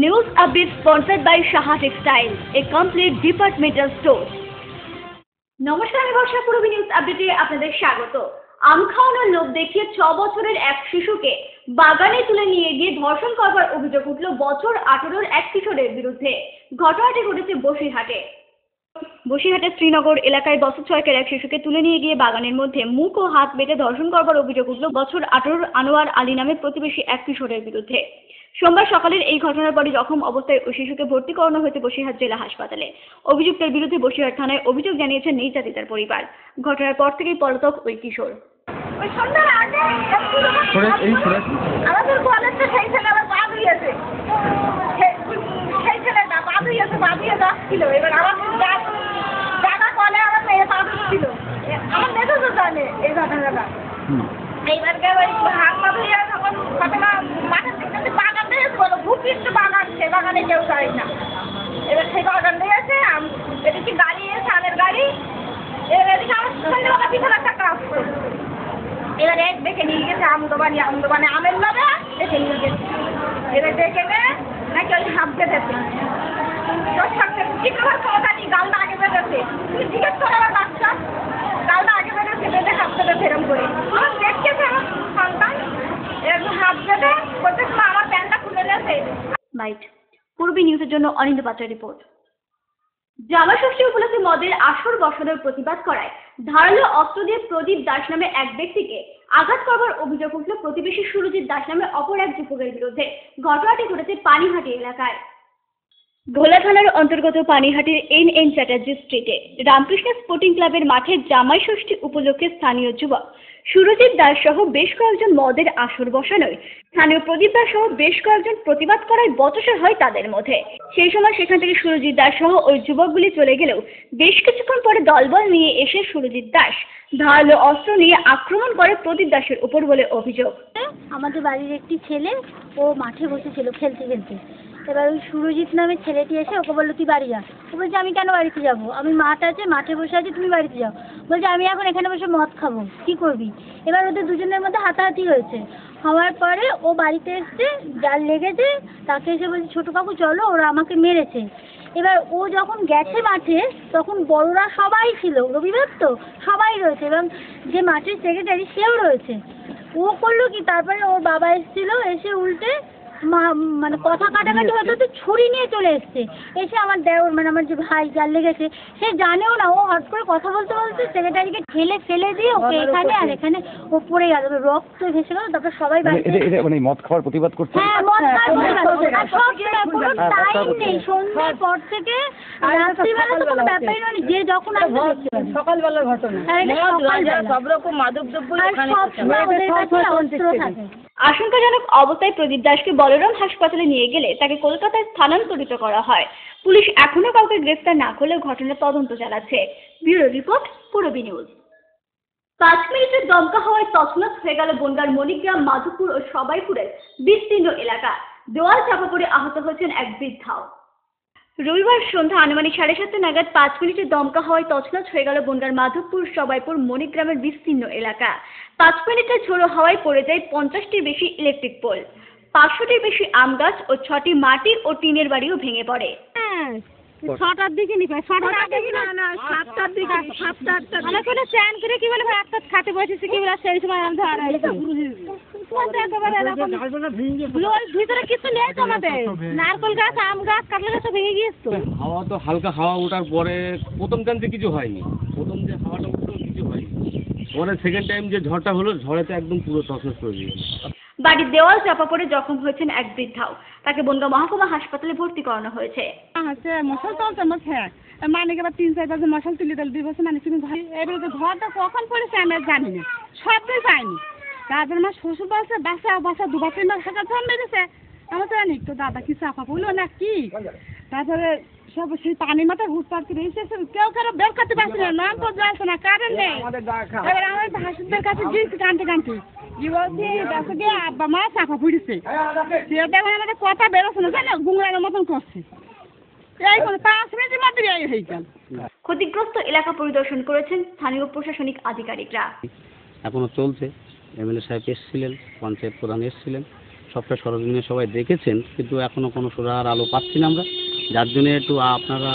News update sponsored by Shaha Textile, a complete departmental store. নমস্কার, আমি বর্ষা। পূর্বী news আপডেটে আপনাদের স্বাগত। আম খাওয়ানোর লোভ দেখিয়ে 6 বছরের এক শিশুকে বাগানে তুলে নিয়ে গিয়ে ধর্ষণ করবার অভিযোগ উঠল বছর 18-র এক কিশোরের বিরুদ্ধে। ঘটনাটি ঘটেছে বসিরহাটের শ্রীনগর এলাকায় বছর 6-এর এক শিশুকে তুলে নিয়ে গিয়ে বাগানের মধ্যে মুখ ও হাত বেঁধে ধর্ষণ করবার অভিযোগ উঠল বছর 18-র আনোয়ার আলী নামে প্রতিবেশী এক কিশোরের বিরুদ্ধে। সোমবার সকালের এই ঘটনার পরে জখম অবস্থায় ওই শিশুকে ভর্তি করানো হয়েছে বসিরহাট জেলা হাসপাতালে। অভিযুক্তের বিরুদ্ধে বসিরহাট থানায় অভিযোগ জানিয়েছে নির্যাতিতার পরিবার। ঘটনার পর থেকেই পলাতক ওই কিশোর। আমাদের কলেজটা সেই ছেলে আবার পা ধুয়েছে, সেই ছেলেটা পা ধুয়ে যাচ্ছিল। এবার আমার দাদা কলে আমার মেয়ে পা ধুচ্ছিল, আমার মেয়ে তো জানে এই ঘটনাটা। এইবারকে ওই হাত পা ধুয়ে যখন ঘটনা মাঠের দিকে বাগান দিয়েছে, বলো ভূপৃষ্ঠ বাগান, সে বাগানে কেউ যায় না। এবার সেই বাগান দিয়েছে, এদিকে গাড়ি এসে আমের গাড়ি, এবার এদিকে আমার সন্ধ্যেবেলা পিছনে একটা কাজ করে এবার এক দেখে নিয়ে গেছে আমদোবানি আমের লবে দেখে নিয়ে গেছে। এবার দেখে নেয় নাকি ওই হাত বেঁধেছে, তোর সাথে চিত্রভার ক্ষমতানি গালটা আগে বেঁধেছে। তুমি জিজ্ঞেস করো আমার বাচ্চা, গালটা আগে বেঁধেছে, বেঁধে হাত বেঁধে ফেরম করে দেখেছে আমার সন্তান। এরকম হাত বেঁধে বলতে আমার প্যান্টটা খুলে গেছে। বাইট পূর্বী নিউজের জন্য অনিন্দ পাত্রের রিপোর্ট। জামা ষষ্ঠী উপলক্ষে মদের আসর বসানোর প্রতিবাদ করায় ধারালো অস্ত্র দিয়ে প্রদীপ দাস নামে এক ব্যক্তিকে আঘাত করবার অভিযোগ উঠল প্রতিবেশী সুরজিৎ দাস নামে অপর এক যুবকের বিরুদ্ধে। ঘটনাটি ঘটেছে পানিহাটি এলাকায়। ভোলা থানার অন্তর্গত পানিহাটির NN চ্যাটার্জি স্ট্রিটে রামকৃষ্ণ স্পোর্টিং ক্লাবের মাঠে জামাই ষষ্ঠী উপলক্ষে স্থানীয় যুবক সুরজিৎ দাস সহ বেশ কয়েকজন মদের আসর বসানোয় স্থানীয় প্রদীপ দাস সহ বেশ কয়েকজন প্রতিবাদ করায় বচসা হয় তাদের মধ্যে। সেই সময় সেখান থেকে সুরজিৎ দাস সহ ওই যুবকগুলি চলে গেলেও বেশ কিছুক্ষণ পরে দলবল নিয়ে এসে সুরজিৎ দাস ধারালো অস্ত্র নিয়ে আক্রমণ করে প্রদীপ দাসের উপর বলে অভিযোগ। আমাদের বাড়ির একটি ছেলে ও মাঠে বসেছিল খেলতে। এবার ওই সুরজিৎ নামের ছেলেটি এসে ওকে বললো তুই বাড়ি যা। ও বলছে আমি কেন বাড়িতে যাবো, আমি মাঠ আছে, মাঠে বসে আছি, তুমি বাড়িতে যাও। বলছে আমি এখন এখানে বসে মদ খাবো, কি করবি। এবার ওদের দুজনের মধ্যে হাতাহাতি হয়েছে। হওয়ার পরে ও বাড়িতে এসছে, যার লেগেছে তাকে এসে বলছে ছোটো কাকু চলো, ওরা আমাকে মেরেছে। এবার ও যখন গেছে মাঠে তখন বড়রা সবাই ছিল, রবিবার তো সবাই রয়েছে এবং যে মাঠের সেক্রেটারি সেও রয়েছে। ও করলো কি, তারপরে ওর বাবা এসেছিল, এসে উল্টে মানে কথা কাটাকাটি হতে ছুরি নিয়ে চলে এসছে। এসে আমার দেওর মানে আমার যে ভাই যার লেগেছে সে জানেও না, ও হট করে কথা বলতে সেক্রেটারিকে ঠেলে ফেলে দিয়ে ওকে এখানে আর এখানে ও পড়ে গেল, রক্ত ভেসে গেল। তারপর সবাই মানে মদ খাওয়ার প্রতিবাদ করছে। হ্যাঁ, মদ খাওয়ার প্রতিবাদ। সব কোনো টাইম নেই, সন্ধ্যার পর থেকে রাত্রিবেলা তো কোনো ব্যাপারই নয়, যে যখন সকালবেলার ঘটনা, সব রকম মাদক দ্রব্য ওদের কাছে অস্ত্র থাকে। আশঙ্কাজনক অবস্থায় প্রদীপ দাসকে বলরাম হাসপাতালে নিয়ে গেলে তাকে কলকাতায় স্থানান্তরিত করা হয়। পুলিশ এখনো কাউকে গ্রেফতার না করলেও ঘটনার তদন্ত চালাচ্ছে। ব্যুরো রিপোর্ট, পূর্বী নিউজ। 5 মিনিটের দমকা হওয়ায় তছনছ হয়ে গেল বনগাঁর মণিগ্রাম, মাধবপুর ও সবাইপুরের বিস্তীর্ণ এলাকা। দেওয়াল চাপা পড়ে আহত হয়েছেন এক বৃদ্ধাও। রবিবার সন্ধ্যা আনুমানিক 7:30 নাগাদ 5 মিনিটের দমকা হওয়ায় তছনছ হয়ে গেল বনগাঁর মাধবপুর, সবাইপুর, মণিগ্রামের বিস্তীর্ণ এলাকা। 5 মিনিটের ঝোড়ো হাওয়ায় পড়ে যায় 50টির বেশি ইলেকট্রিক পোল, 500টির বেশি আম গাছ ও 6টি মাটি ও টিনের বাড়িও ভেঙে পড়ে। 6টার দিকে নি, 6টার দিকে না, 7টার দিকে, 7টা মানে করে স্ট্যান্ড করে কি বলে ভাই, একটা খাতে বসেছে কি বলে, সেই সময় আমি ধরা হয়েছে। ভিতরে কিছু নেই তো, আমাদের নারকেল গাছ, আম গাছ, কাঁঠাল গাছ ভেঙে গিয়েছে। হাওয়া তো হালকা হাওয়া ওঠার পরে প্রথম টাইমে কিছু হয়নি, প্রথম যে হাওয়াটা উঠলো কিছু হয়নি, পরে সেকেন্ড টাইম যে ঝড়টা হলো, ঝড়েতে একদম পুরো তছনছ করে দিয়েছে। বাড়ির দেওয়াল চাপা পড়ে জখম হয়েছেন এক বৃদ্ধাও। তাকে বনগাঁ মহকুমা হাসপাতালে ভর্তি করানো হয়েছে। মশাল চলছে মানে এবার 3-4 বছর মশাল তুলে দিল, 2 বছর মানে তুমি এবার ঘরটা কখন পড়েছে আমি জানি না, সবটাই পাইনি। তারপরে আমার শ্বশুর বলছে বাসা 2-3 টাকা জম বেড়েছে, আমার তো জানি তো দাদা কি চাপা পড়লো না কি। তারপরে সব সেই পানির মাথায় হুট পাড়তে রয়েছে, কেউ বের করতে পারছে না, নাম তো যাচ্ছে না, কারেন্ট নেই। এবার আমার ভাসুরদের কাছে গিয়েছি কানতে কি বলছি, দেখো গিয়ে আব্বা মা চাপা পড়েছে, সেটা আমাদের কথা বেরোচ্ছে না, জানো গুংড়ানোর মতন করছে। এই 5 মিনিটের মধ্যে হয়ে গেল। ক্ষতিগ্রস্ত এলাকা পরিদর্শন করেছেন স্থানীয় প্রশাসনিক আধিকারিকরা। এখনো চলছে। MLA সাহেব এসেছিলেন, পঞ্চায়েত প্রধান এসেছিলেন, সবটা সরজমিনে সবাই দেখেছেন, কিন্তু এখনও কোনো সুরাহার আলো পাচ্ছি না আমরা, যার জন্য একটু আপনারা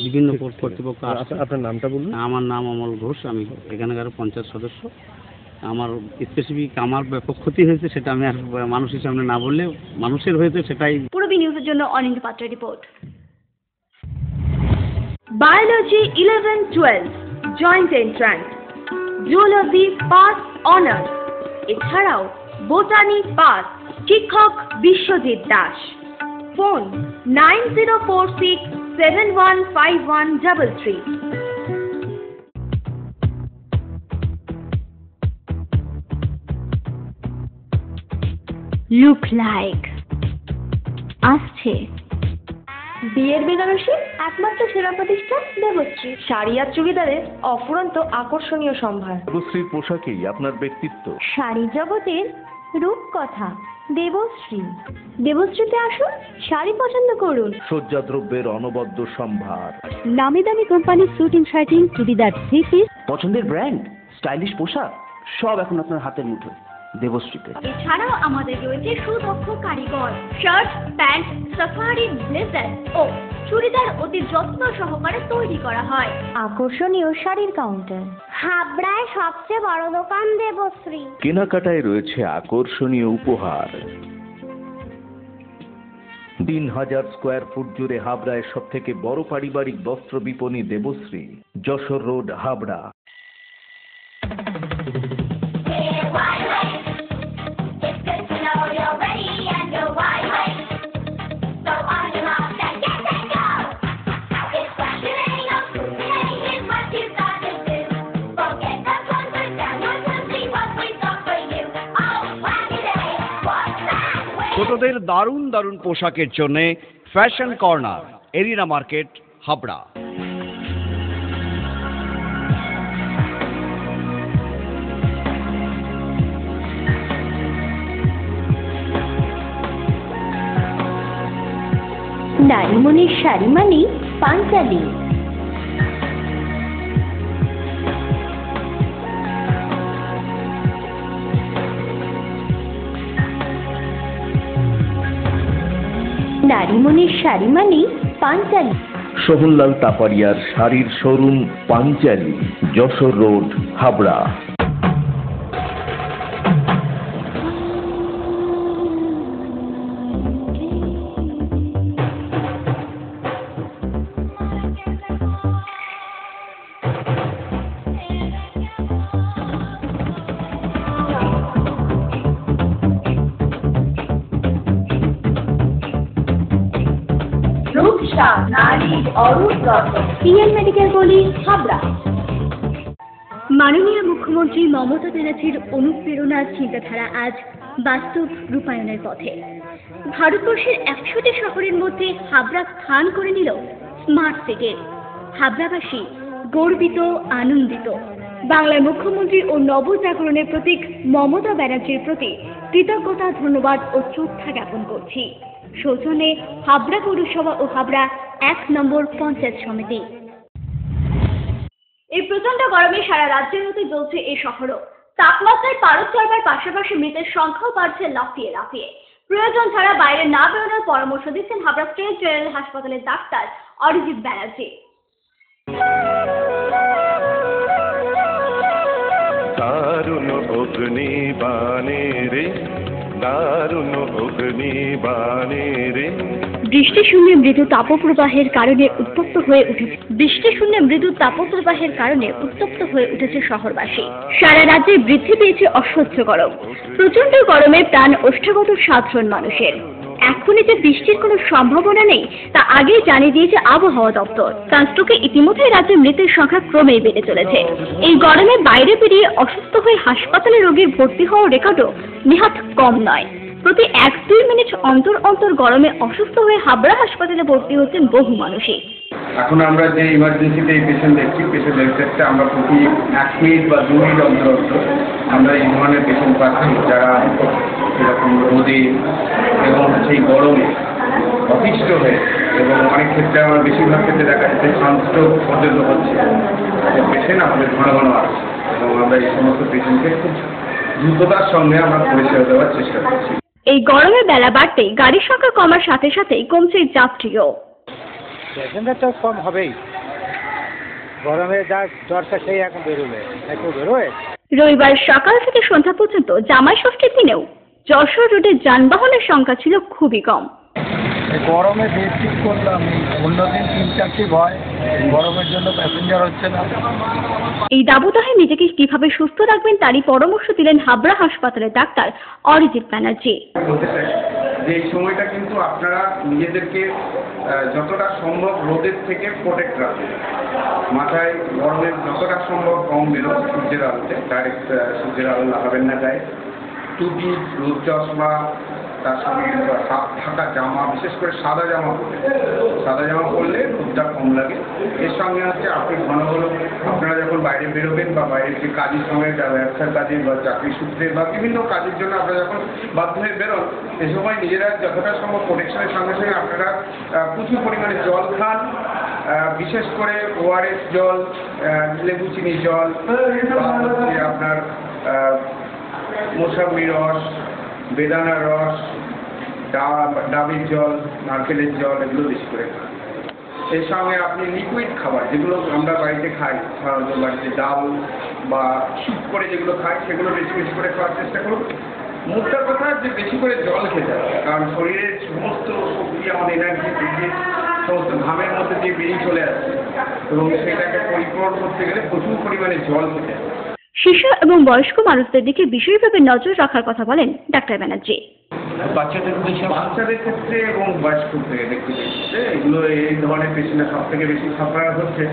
বিভিন্ন কর্তৃপক্ষ আপনার নামটা বলুন। আমার নাম অমল ঘোষ, আমি এখানকার পঞ্চায়েত সদস্য। আমার স্পেসিফিক আমার ব্যাপক ক্ষতি হয়েছে, সেটা আমি আর মানুষের সামনে না বললে, মানুষের হয়েছে সেটাই। পূর্বী নিউজের জন্য অনিন্দ পাত্রের report. Biology 11-12 joint entrance, zoology pass honours, এছাড়াও বোটানি পাস, শিক্ষক Biswajit Das. Phone 9046715133। Look like আসছে বিয়ের বেনারসি একমাত্র সেরা প্রতিষ্ঠান দেবশ্রী। শাড়ি আর চুড়িদারের অফুরন্ত আকর্ষণীয় সম্ভার। দেবশ্রীর পোশাকেই আপনার ব্যক্তিত্ব। শাড়ি জগতের রূপকথা দেবশ্রী। দেবশ্রীতে আসুন, শাড়ি পছন্দ করুন। সজ্জাদ্রব্যের অনবদ্য সম্ভার। নামি দামি কোম্পানির শুটিং শার্টিং, চুড়িদার, থ্রি পিস, পছন্দের ব্র্যান্ড, স্টাইলিশ পোশাক সব এখন আপনার হাতের মুঠোয় দেবশ্রীতে। এছাড়াও আমাদের রয়েছে সুদক্ষ কারিগর। শার্ট, প্যান্ট, সাফারি, ব্লেজার ও চুড়িদার অতি যত্ন সহকারে তৈরি করা হয়। আকর্ষণীয় শাড়ির কাউন্টার, হাবড়ায় সবচেয়ে বড় দোকান দেবশ্রী। কেনাকাটায় রয়েছে আকর্ষণীয় উপহার। 3000 স্কোয়ার ফুট জুড়ে হাবড়ায় সব থেকে বড় পারিবারিক বস্ত্র বিপণী দেবশ্রী, যশোর রোড, হাবড়া। ছোটদের দারুণ দারুণ পোশাকের জন্য fashion corner, arena market, Habra. নারীমণির শাড়ি মানে পাঞ্জালি। নারীমণির শাড়ি মানে পাঞ্জালি। সোহনলাল তাপারিয়ার শাড়ির showroom Panchali, Jessore road, Habra. PL medical গলি, হাবড়া। মাননীয় মুখ্যমন্ত্রী মমতা ব্যানার্জির অনুপ্রেরণার চিন্তাধারা আজ বাস্তব রূপায়ণের পথে। ভারতবর্ষের 100টি শহরের মধ্যে হাবড়া স্থান করে নিল স্মার্ট সিটির। হাবড়াবাসী গর্বিত, আনন্দিত। বাংলার মুখ্যমন্ত্রী ও নবজাগরণের প্রতীক মমতা ব্যানার্জির প্রতি কৃতজ্ঞতা, ধন্যবাদ ও শ্রদ্ধা জ্ঞাপন করছি। সৌজন্যে হাবড়া পৌরসভা ও হাবড়া 1 নম্বর পঞ্চায়েত সমিতি। এই প্রচন্ড গরমে সারা রাজ্যের মতো জ্বলছে এই শহরও। তাপমাত্রায় পারদ চড়বার পাশাপাশি মৃতের সংখ্যাও বাড়ছে লাফিয়ে লাফিয়ে। প্রয়োজন ছাড়া বাইরে না বেরোনোর পরামর্শ দিচ্ছেন হাবড়া স্টেট জেনারেল হাসপাতালের ডাক্তার অরিজিৎ ব্যানার্জি। দারুণ অগ্নিবাণে রে, দারুণ অগ্নিবাণে রে। বৃষ্টিশূন্যে মৃদু তাপপ্রবাহের কারণে উত্তপ্ত হয়ে উঠেছে শহরবাসী। সারা রাজ্যে বৃদ্ধি পেয়েছে অসহ্য গরম। প্রচন্ড গরমে প্রাণ ওষ্ঠাগত সাধারণ মানুষের। এখনই যে বৃষ্টির কোনো সম্ভাবনা নেই তা আগেই জানিয়ে দিয়েছে আবহাওয়া দপ্তর। সানস্ট্রোকে ইতিমধ্যে রাজ্যে মৃতের সংখ্যা ক্রমেই বেড়ে চলেছে। এই গরমে বাইরে বেরিয়ে অসুস্থ হয়ে হাসপাতালে রোগীর ভর্তি হওয়ার রেকর্ডও নেহাত কম নয়। প্রতি 1-2 মিনিট অন্তর অন্তর গরমে অসুস্থ হয়ে হাবড়া হাসপাতালে ভর্তি হচ্ছেন বহু মানুষই। এখন আমরা যে ইমার্জেন্সিতে এই পেশেন্ট দেখছি, পেশেন্টের ক্ষেত্রে আমরা প্রতি 1 মিনিট বা 2 মিনিট অন্তর অন্তর আমরা এই ধরনের পেশেন্ট পাচ্ছি, যারা এরকম রোদে এবং সেই গরমে অতিষ্ঠ হয়ে, এবং অনেক ক্ষেত্রে আমরা বেশিরভাগ ক্ষেত্রে দেখা যাচ্ছে সানস্ট্রোক পর্যন্ত হচ্ছে। পেশেন্ট আমাদের ঘন ঘন আসছে এবং আমরা এই সমস্ত পেশেন্টকে খুব দ্রুততার সঙ্গে আমরা পরিষেবা দেওয়ার চেষ্টা করছি। এই গরমে বেলা বাড়তেই গাড়ির সংখ্যা কমার সাথে সাথেই কমছে যাত্রীও। প্যাসেঞ্জার তো কম হবেই, গরমে যা জ্বরটা সেই এখন বেরোবে, একটু বেরোয়। রবিবার সকাল থেকে সন্ধ্যা পর্যন্ত জামাই ষষ্ঠীর দিনেও যশোর রোডে যানবাহনের সংখ্যা ছিল খুবই কম। গরমে ডেট ঠিক করলাম, অন্যদিন 3-4টি ভয়, গরমের জন্য প্যাসেঞ্জার হচ্ছে না। এই দাবদাহে নিজেকে কিভাবে সুস্থ রাখবেন তারই পরামর্শ দিলেন হাবড়া হাসপাতালের ডাক্তার অরিজিৎ ব্যানার্জি। বলতে চাই যে এই সময়টা কিন্তু আপনারা নিজেদেরকে যতটা সম্ভব রোদের থেকে প্রোটেক্ট রাখবেন। মাথায় গরমের যতটা সম্ভব কম বেরোন সূর্যের আলোতে, ডাইরেক্ট সূর্যের আলো লাগাবেন না গায়ে। টুপি, রোদ চশমা, তার সঙ্গে হাত ঢাকা জামা, বিশেষ করে সাদা জামা পরলে, সাদা জামা পরলে রোদটা কম লাগে। এর সঙ্গে হচ্ছে আপনি ঘন ঘন আপনারা যখন বাইরে বেরোবেন বা বাইরের যে কাজের সঙ্গে ব্যবসার কাজে বা চাকরি সূত্রে বা বিভিন্ন কাজের জন্য আপনারা যখন বাধ্য হয়ে বেরোন, সে সময় নিজেরা যতটা সম্ভব প্রোটেকশনের সঙ্গে সঙ্গে আপনারা প্রচুর পরিমাণে জল খান, বিশেষ করে ওআরএস জল, লেবু চিনি জল, বা হচ্ছে আপনার মৌসুমী রস, বেদানার রস, ডাবের জল, নারকেলের জল, এগুলো বেশি করে খান। এর সঙ্গে আপনি লিকুইড খাবার যেগুলো আমরা বাড়িতে খাই, সাধারণত বাড়িতে ডাল বা স্যুপ করে যেগুলো খাই সেগুলো বেশি বেশি করে খাওয়ার চেষ্টা করুন। মোটটা কথা যে বেশি করে জল খেতে হবে, কারণ শরীরের সমস্ত শক্তি, আমাদের এনার্জি দিয়ে সমস্ত ঘামের মধ্যে দিয়ে বেরিয়ে চলে আসছে এবং সেটাকে পরিপূরণ করতে গেলে প্রচুর পরিমাণে জল খেতে হবে। শিশু এবং বয়স্ক মানুষদের দিকে বিশেষভাবে নজর রাখার কথা বলেন ডাক্তার ব্যানার্জি। বাচ্চাদের ক্ষেত্রে এবং বয়স্কদের ক্ষেত্রে এগুলো এই ধরনের পেশেন্টের সব থেকে বেশি সাফার হচ্ছে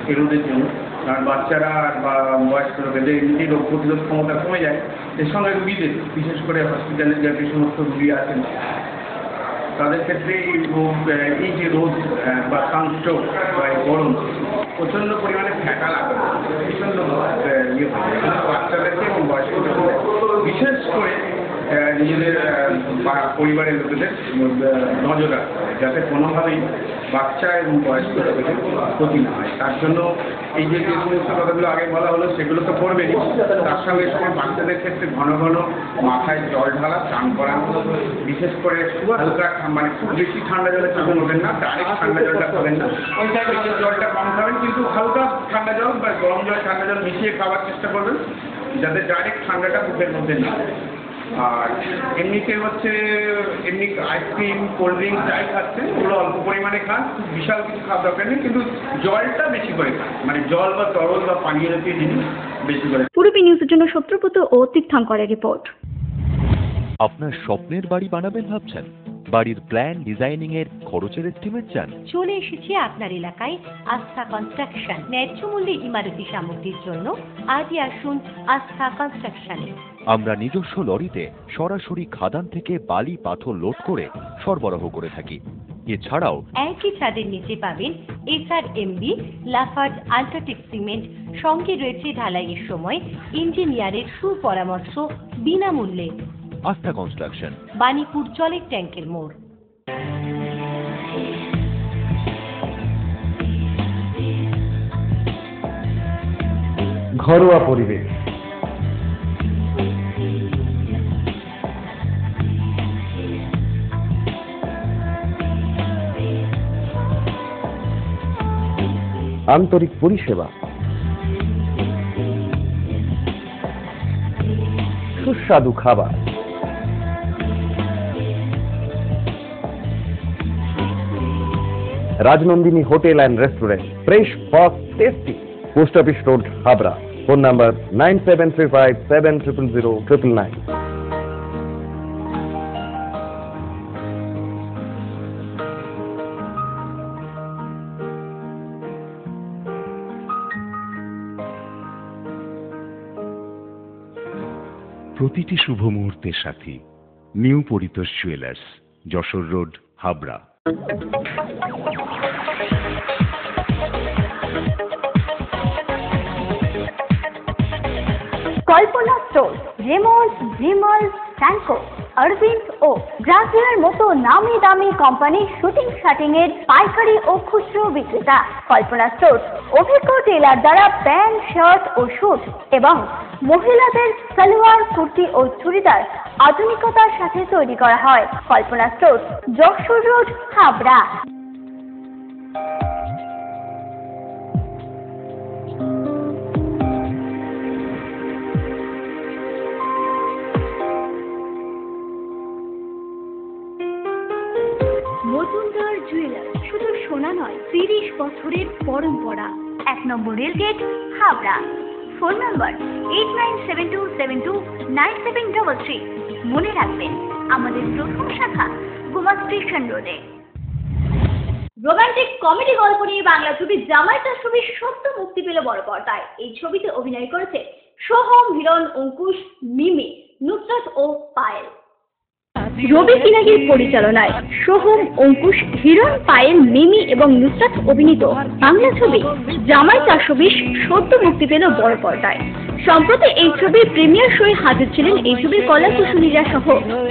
এই রোদের জন্য, কারণ বাচ্চারা বা বয়স্ক লোকেদের এমনিতেই রোগ প্রতিরোধ ক্ষমতা কমে যায়। এর সঙ্গে রুগীদের, বিশেষ করে হসপিটালে যে সমস্ত রুগী আছেন তাদের ক্ষেত্রে এই যে রোদ বা সানস্ট্রোক বা গরম প্রচণ্ড পরিমাণে ফ্যাটা লাগবে, প্রচণ্ড ইয়ে হবে। বাচ্চাদেরকে এবং বয়স্কদের বিশেষ করে নিজেদের বা পরিবারের লোকেদের নজর রাখতে হবে যাতে কোনোভাবেই বাচ্চা এবং বয়স্ক লোকেদের ক্ষতি না হয়। তার জন্য এই যে সমস্ত কথাগুলো আগে বলা হলো সেগুলো তো করবেনই, তার সঙ্গে সঙ্গে বাচ্চাদের ক্ষেত্রে ঘন ঘন মাথায় জল ঢালা, চান করা, বিশেষ করে হালকা মানে খুব বেশি ঠান্ডা জলে চান করবেন না, ডাইরেক্ট ঠান্ডা জলটা খাবেন না, ওই টাইপের জলটা কম খাবেন, কিন্তু হালকা ঠান্ডা জল বা গরম জল ঠান্ডা জল মিশিয়ে খাওয়ার চেষ্টা করবেন যাতে ডাইরেক্ট ঠান্ডাটা বুকের মধ্যে না। আর এমনিতে হচ্ছে এমনি আইসক্রিম, কোল্ড ড্রিঙ্ক যাই খাচ্ছেন ওগুলো অল্প পরিমাণে খান, খুব বিশাল কিছু খাওয়া দরকার নেই, কিন্তু জলটা বেশি করে খান, মানে জল বা তরল বা পানীয় জাতীয় জিনিস বেশি করে। পূর্বী নিউজের জন্য সত্যব্রত ও তীর্থঙ্করের রিপোর্ট। আপনার স্বপ্নের বাড়ি বানাবেন ভাবছেন? বাড়ির প্ল্যান ডিজাইনিং এর খরচের এস্টিমেট চান? চলে এসেছে আপনার এলাকায় আস্থা কনস্ট্রাকশন। ন্যায্য মূল্যে ইমারতি সামগ্রীর জন্য আজই আসুন আস্থা কনস্ট্রাকশনে। আমরা নিজস্ব লরিতে সরাসরি খাদান থেকে বালি পাথর লোড করে সরবরাহ করে থাকি। এছাড়াও একই ছাদের নিচে পাবেন SRMB, লাফার্জ, আল্ট্রাটেক সিমেন্ট, সঙ্গে রয়েছে ঢালাইয়ের সময় ইঞ্জিনিয়ারের সুপরামর্শ বিনামূল্যে। আস্থা কনস্ট্রাকশন, বাণীপুর জলের ট্যাঙ্কের মোড়। ঘরোয়া পরিবেশ, আন্তরিক পরিষেবা, সুস্বাদু খাবার, Rajnandini hotel and restaurant, fresh, fast, tasty. Post office road, Habra. Phone number 9735700999। প্রতিটি শুভ মুহূর্তের সাথী new Paritosh jewellers, Jessore road, Habra. Kalpana store, Raymonds, Vimal, স্যানকো, অরবিন্দ ও গ্রাসিয়ার মতো নামি দামি কোম্পানির শুটিং শাটিং এর পাইকারি ও খুচরো বিক্রেতা কল্পনা স্টোর অভিজ্ঞ টেলার দ্বারা প্যান্ট, শার্ট ও স্যুট এবং মহিলাদের সালোয়ার, কুর্তি ও চুড়িদার আধুনিকতার সাথে তৈরি করা হয়। Kalpana store, Jessore road, Habra. Majumdar jewellers শুধু সোনা নয়, 30 বছরের পরম্পরা। 1 নম্বর রেলগেট, হাবড়া। Phone number 8972729733। মনে রাখবেন, আমাদের প্রথম শাখা গোমা স্টেশন রোডে। রোমান্টিক কমেডি গল্প নিয়ে বাংলা ছবি জামাই তার ছবি সদ্য মুক্তি পেল বড় পর্দায়। এই ছবিতে অভিনয় করেছে সোহম, হিরণ, অঙ্কুশ, মিমি, নুসরাত ও পায়েল। রবি সিনাগির পরিচালনায় সোহম, অঙ্কুশ, হিরণ, পায়েল, মিমি এবং নুসরাত অভিনীত বাংলা ছবি জামাই 420 সদ্য মুক্তি পেল বড় পর্দায়। সম্প্রতি এই ছবির প্রিমিয়ার শোয়ে হাজির ছিলেন এই ছবির কলাকুশলীরা সহ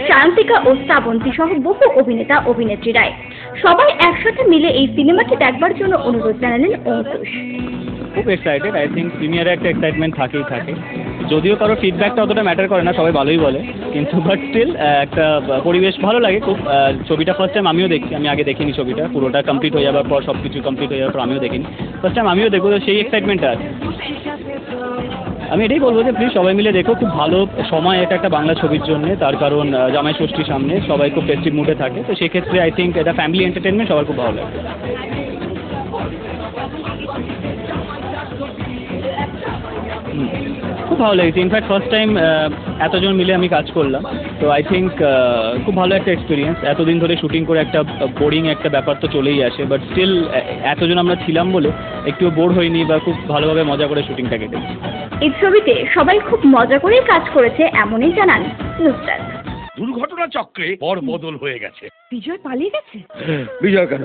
শান্তিকা ও শ্রাবন্তী সহ বহু অভিনেতা অভিনেত্রীরাই। সবাই একসাথে মিলে এই সিনেমাটি দেখবার জন্য অনুরোধ জানালেন অঙ্কুশ। খুব এক্সাইটেড। আই থিঙ্ক প্রিমিয়ারে একটা এক্সাইটমেন্ট থাকেই থাকে, যদিও কারো ফিডব্যাকটা অতটা ম্যাটার করে না, সবাই ভালোই বলে, কিন্তু বাট স্টিল একটা পরিবেশ ভালো লাগে খুব। ছবিটা ফার্স্ট টাইম আমিও দেখছি, আমি আগে দেখিনি ছবিটা, পুরোটা কমপ্লিট হয়ে যাওয়ার পর, সব কিছু কমপ্লিট হয়ে যাওয়ার পর আমিও দেখিনি, ফার্স্ট টাইম আমিও দেখবো, তো সেই এক্সাইটমেন্টটা আছে। আমি এটাই বলবো যে প্লিজ সবাই মিলে দেখো, খুব ভালো সময় এটা একটা বাংলা ছবির জন্য, তার কারণ জামাই ষষ্ঠীর সামনে সবাই খুব ফেস্টিভ মুডে থাকে, তো সেক্ষেত্রে আই থিঙ্ক এটা ফ্যামিলি এন্টারটেনমেন্ট, সবার খুব ভালো লাগে। খুব ভালো লেগেছে, ইনফ্যাক্ট ফার্স্ট টাইম এতজন মিলে আমি কাজ করলাম, তো আই থিঙ্ক খুব ভালো একটা এক্সপিরিয়েন্স। এতদিন ধরে শুটিং করে একটা বোরিং একটা ব্যাপার তো চলেই আসে, বাট স্টিল এতজন আমরা ছিলাম বলে একটু বোর হয়নি বা খুব ভালোভাবে মজা করে শুটিংটা কেটেছি। এই ছবিতে সবাই খুব মজা করেই কাজ করেছে, এমনই জানান নুসরাত। দুর্ঘটনা চক্রে বড় বদল হয়ে গেছে। বিজয় পালিয়ে গেছে? বিজয় কেন?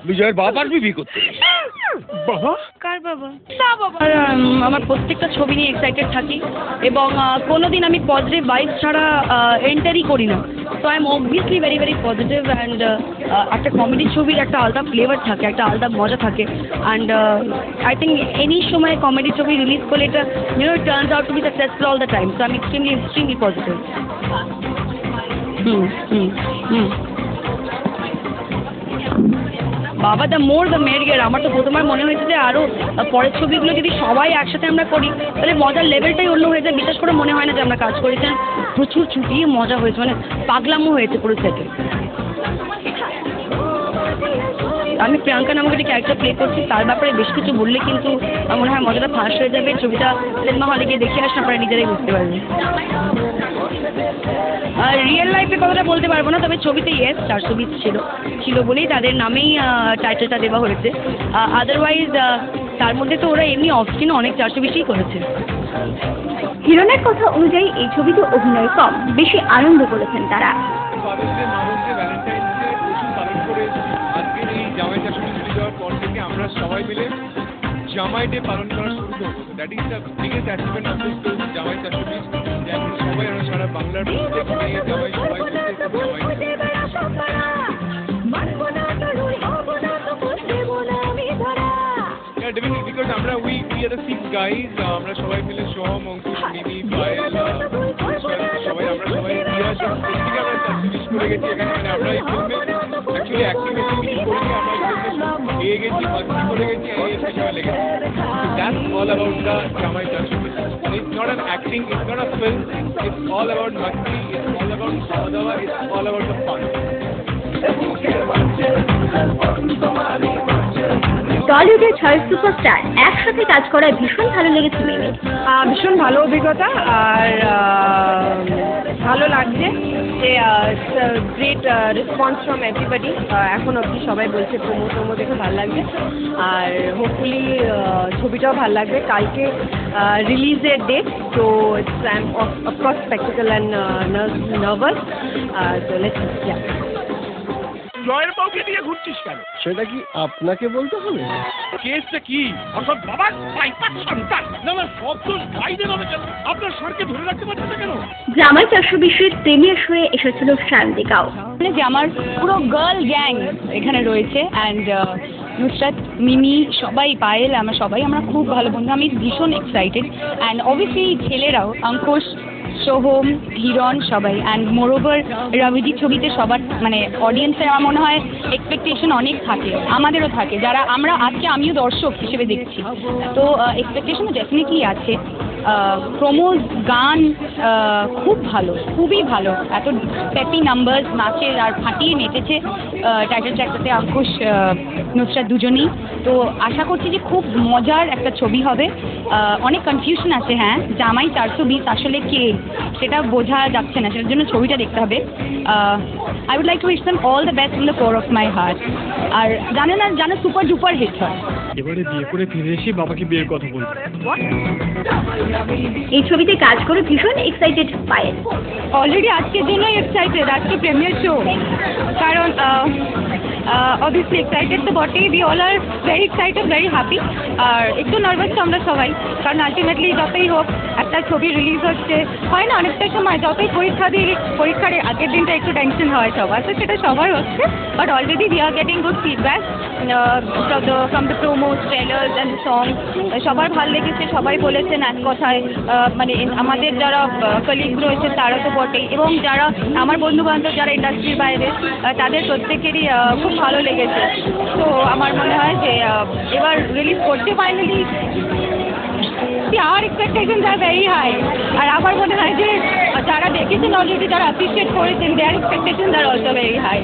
বিজয়ের বাবা আসবে বিয়ে করতে। বাবা? কার বাবা? না বাবা। আমার প্রত্যেকটা ছবি নিয়ে এক্সাইটেড থাকি এবং কোনোদিন আমি পজিটিভ ভাইবস ছাড়া এন্টারই করি না। তো I am obviously very very positive and একটা কমেডি ছবির একটা আলাদা ফ্লেভার থাকে, একটা আলাদা মজা থাকে, অ্যান্ড আই থিঙ্ক এনি সময় কমেডি ছবি রিলিজ করলে এটা it turns out to be successful all the time. So I am extremely positive. বাবা, দ্য মোর দ্য মেরিয়ার। আমার তো প্রথমবার মনে হয়েছে যে আরও পরের ছবিগুলো যদি সবাই একসাথে আমরা করি তাহলে মজার লেভেলটাই অন্য হয়ে যায়। বিশেষ করে মনে হয় না যে আমরা কাজ করেছেন, প্রচুর ছুটি মজা হয়েছে, মানে পাগলামো হয়েছে পুরো সেটে। আমি প্রিয়াঙ্কা নামক একটি ক্যারেক্টার প্লে করছি, তার ব্যাপারে বেশ কিছু বললে কিন্তু আমার মনে হয় মজাটা ফাঁস হয়ে যাবে। ছবিটা সিনেমা হলে গিয়ে দেখে আসলে আপনারা নিজেরাই বুঝতে পারবেন। রিয়েল লাইফে কথাটা বলতে পারবো না, তবে ছবিতে ইয়েস 420 ছিল বলেই তাদের নামেই টাইটেলটা দেওয়া হয়েছে। আদারওয়াইজ তার মধ্যে তো ওরা এমনি অফ স্ক্রিনে অনেক 420ই করেছে। হিরণের কথা অনুযায়ী এই ছবিতে অভিনয় কম, বেশি আনন্দ করেছেন তারা। জামাই 420 রিলিজ হওয়ার পর থেকে আমরা সবাই মিলে জামাই ডে পালন করা শুরু করবো। That is the biggest achievement of this film, জামাই 420। এখন সবাই আমরা সারা বাংলার জামাই সবাই ডেফিনেটলি, বিকজ আমরা উই আর দ্য 6 গাইজ, আমরা সবাই মিলে সোহম, অঙ্কুশ, মিমি, পায়েল, সবাই আমরা ইতিহাস থেকে আমরা 420 করে গেছি এখানে। মানে আমরা এই ফিল্মে অ্যাকচুয়ালি অ্যাক্টিং কিছু করিনি, আমরা এগিয়ে গেছি, মাস্তি করে গেছি, এই সময় লেগেছি। দ্যাটস অল অ্যাবাউট দ্য জামাই 420। It's not an acting, it's not a film, it's all about masti, it's all about খাওয়া দাওয়া, it's all about the fun. টলিউডের 6 superstar একসাথে কাজ করায় ভীষণ ভালো লেগেছে মিমি। ভীষণ ভালো অভিজ্ঞতা, আর ভালো লাগছে যে গ্রেট রেসপন্স ফ্রম এভরিবডি। এখন অবধি সবাই বলছে প্রোমো দেখে ভালো লাগছে, আর হোপফুলি ছবিটাও ভালো লাগবে। কালকে রিলিজের ডেট, তো it's I am of course spectacle and nervous, so let's জয়ের বউকে নিয়ে ঘুরছিস কেন? সেটা কি আপনাকে বলতে হবে? কেসটা কি? অর্থাৎ বাবার বাইপাস সন্তান। না না, সব দোষ ভাইদের হবে কেন? আপনার স্যারকে ধরে রাখতে পারছেন না কেন? জামাই 420 প্রিমিয়ার শোয়ে এসেছিল সায়ন্তিকাও। যে আমার পুরো গার্ল গ্যাং এখানে রয়েছে অ্যান্ড নুসরাত, মিমি, সবাই, পায়েল, আমরা খুব ভালো বন্ধু। আমি ভীষণ এক্সাইটেড অ্যান্ড অবভিয়াসলি ছেলেরাও, অঙ্কুশ, সোহম, হিরণ, সবাই। অ্যান্ড মোরওভার রবিজি ছবিতে সবার মানে অডিয়েন্সের আমার মনে হয় এক্সপেকটেশন অনেক থাকে, আমাদেরও থাকে, যারা আমরা আজকে আমিও দর্শক হিসেবে দেখছি, তো এক্সপেকটেশন ডেফিনেটলি আছে। প্রমোদ, গান খুব ভালো, খুবই ভালো, এত পেপি নাম্বারস, নাচে আর ফাটিয়ে নেচেছে টাইটেল ট্র্যাকটাতে অঙ্কুশ, নুসরাত দুজনেই। তো আশা করছি যে খুব মজার একটা ছবি হবে। অনেক কনফিউশন আছে, হ্যাঁ, জামাই 420 আসলে কে সেটা বোঝা যাচ্ছে না, সেটার জন্য ছবিটা দেখতে হবে। I would like to wish them all the best from the core of my heart. আর জানো সুপার ডুপার হিট হয়। এবারে বিয়ে করে ফিরে এসে বাবাকে বিয়ের কথা বলবো। এই ছবিতে কাজ করে ভীষণ এক্সাইটেড পায়েল। অলরেডি আজকের জন্যই এক্সাইটেড, আজকে প্রিমিয়ার শো, কারণ অবভিয়াসলি এক্সাইটেড তো বটেই, we all are very excited, very happy. আর একটু নার্ভাস তো আমরা সবাই, কারণ আলটিমেটলি যতই হোক একটা ছবি রিলিজ হচ্ছে, হয় না অনেকটা সময় যতই পরীক্ষার আগের দিনটা একটু টেনশন হয় সবার, তো সেটা সবার হচ্ছে। But already we are getting good feedback from the promos, trailers and song. সবার ভালো লেগেছে, সবাই বলেছেন এক কথায়, মানে আমাদের যারা কলিগ রয়েছে তারা তো বটেই, এবং যারা আমার বন্ধুবান্ধব যারা ইন্ডাস্ট্রির বাইরে, তাদের প্রত্যেকেরই খুব ভালো লেগেছে। তো আমার মনে হয় যে এবার রিলিজ করতে ফাইনালি আর এক্সপেকটেশনস আর ভেরি হাই। আর আমার মনে হয় যে যারা দেখেছেন অলরেডি, যারা অ্যাপ্রিসিয়েট করেছেন, their expectations are also very high.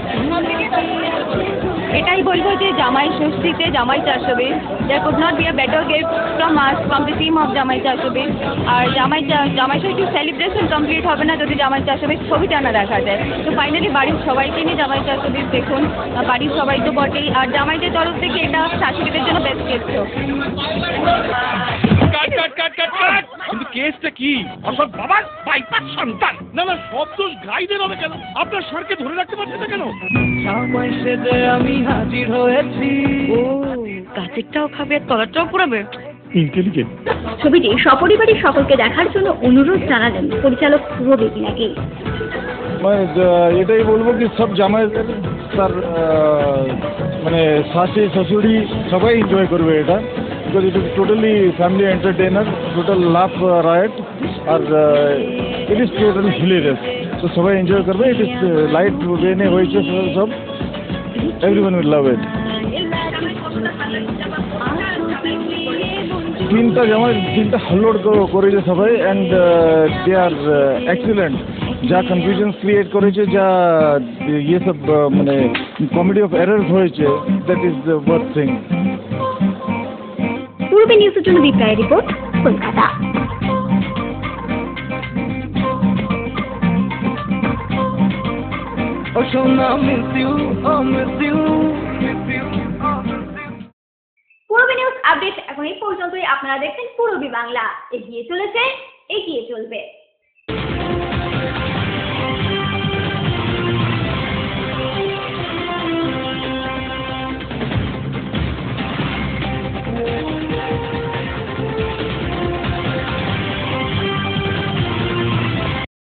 এটাই বলবো যে জামাই ষষ্ঠীতে জামাই 420, there could not be a better gift from us, from the team of জামাই 420। আর জামাই ষষ্ঠী সেলিব্রেশন কমপ্লিট হবে না যদি জামাই 420 ছবিটা না দেখা যায়। তো ফাইনালি বাড়ির সবাইকে নিয়ে জামাই 420 দেখুন, বাড়ির সবাই তো বটেই, আর জামাইদের তরফ থেকে এটা শাশুড়িদের জন্য বেস্ট গিফট। কিন্তু কেসটা কি? অর্থাৎ বাবার বাইপাস সন্তান। না না, সব দোষ গাইদের হবে কেন? আপনার স্যারকে ধরে রাখতে পারছেন না কেন? জামাই সেজে আমি হাজির হয়েছি। ও গাছেরটাও খাবে আর তলাটাও পুরাবে, ইন্টেলিজেন্ট। ছবিটি সপরিবারে সকলকে দেখার জন্য অনুরোধ জানালেন পরিচালক রবি পিনাকি। এটাই বলবো কি সব জামাইদের তার মানে শাশুড়ি শাশুড়ি সবাই এনজয় করবে এটা, because it is totally family entertainer, total love right, আর ইট ইজ টোটালি হিলেরিয়াস। তো সবাই এনজয় করবে, ইট ইজ লাইট ওয়েনে হয়েছে সব, এভরিওয়ান উইল লাভ ইট। তিনটা হললোড করেছে সবাই, অ্যান্ড দে আর এক্সিলেন্ট। যা কনফিউশন ক্রিয়েট করেছে, যা ইয়ে সব মানে কমেডি অফ এরার্স হয়েছে, দ্যাট ইজ ওয়ার্থ থিং। পূর্বে নিউজের জন্য বিপ্লয় রিপোর্ট, কলকাতা। পূর্বে নিউজ আপডেট এখন এই পর্যন্তই। আপনারা দেখছেন পূর্বী বাংলা, এগিয়ে চলেছে, এগিয়ে চলবে।